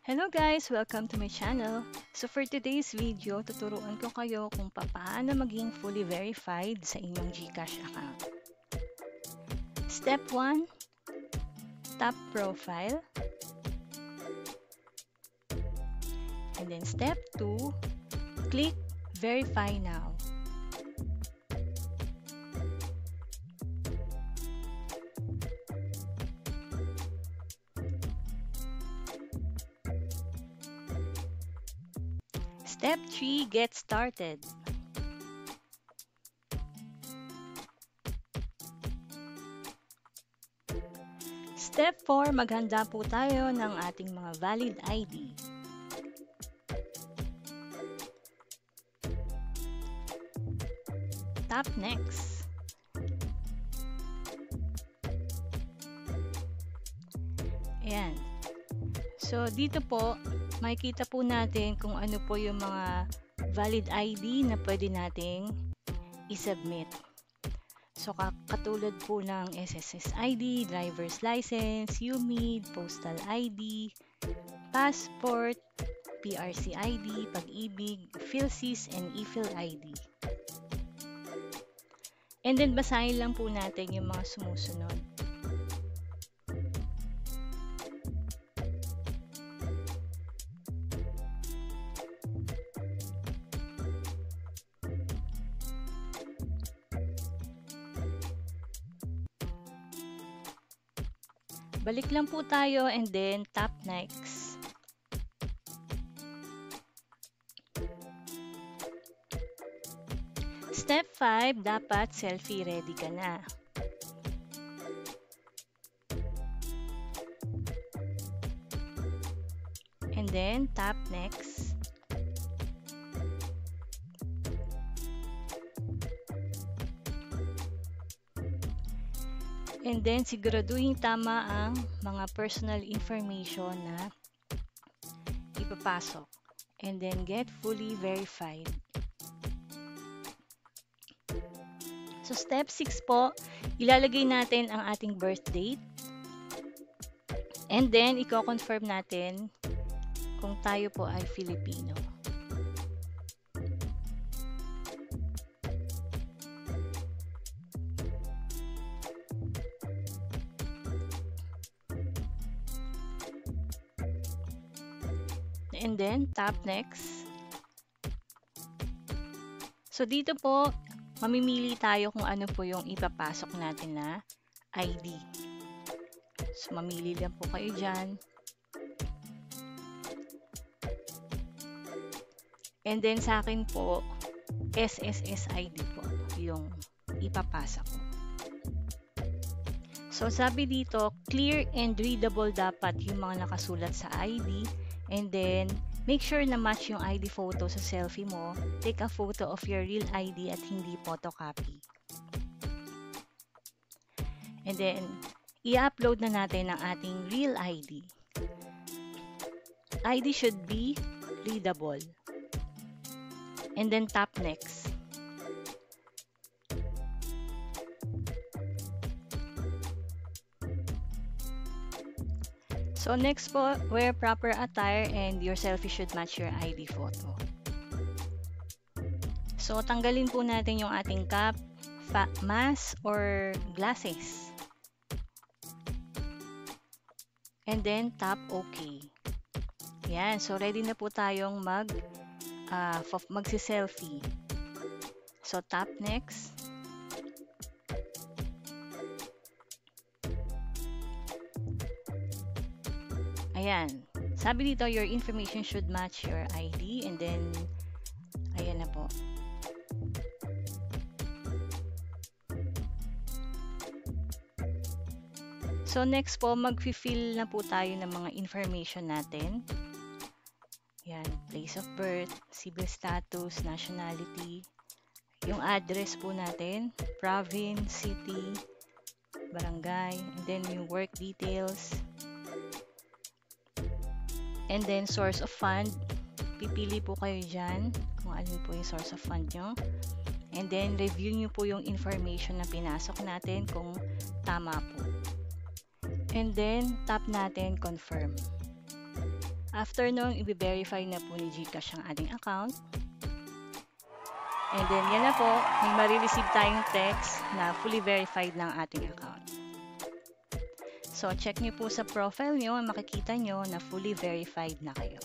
Hello guys! Welcome to my channel. So for today's video, tuturuan ko kayo kung paano maging fully verified sa inyong GCash account. Step 1, tap profile. And then step 2, click verify now. Step 3, get started. Step 4, maghanda po tayo ng ating mga valid ID. Tap next. Ayan. So dito po, makikita po natin kung ano po yung mga valid ID na pwede nating i-submit. So katulad po ng SSS ID, driver's license, UMID, postal ID, passport, PRC ID, pag-ibig, PhilSys, and ePhil ID. And then basahin lang po natin yung mga sumusunod. Balik lang po tayo and then tap next. Step 5, dapat selfie ready ka na. And then tap next. And then, siguraduhin tama ang mga personal information na ipapasok. And then, get fully verified. So, step 6 po, ilalagay natin ang ating birth date. And then, i-confirm natin kung tayo po ay Filipino. And then, tap next. So, dito po, mamimili tayo kung ano po yung ipapasok natin na ID. So, mamili lang po kayo dyan. And then, sa akin po, SSS ID po yung ipapasok ko. So, sabi dito, clear and readable dapat yung mga nakasulat sa ID. And then, make sure na match yung ID photo sa selfie mo. Take a photo of your real ID at hindi photocopy. And then, i-upload na natin ang ating real ID. ID should be readable. And then, tap next. So next po, wear proper attire and your selfie should match your ID photo. So tanggalin po natin yung ating cap, mask, or glasses. And then tap OK. Yan, so ready na po tayong magsi-selfie. So tap next. Ayan. Sabi dito, your information should match your ID. And then, ayan na po. So, next po, mag-fill na po tayo ng mga information natin. Ayan, place of birth, civil status, nationality, yung address po natin, province, city, barangay, and then yung work details. And then, source of fund. Pipili po kayo dyan kung ano po yung source of fund nyo. And then, review nyo po yung information na pinasok natin kung tama po. And then, tap natin confirm. After nun, i-verify na po ni GCash ang ating account. And then, yan na po, may marireceive tayong text na fully verified ng ating account. So, check nyo po sa profile nyo, makikita nyo na fully verified na kayo.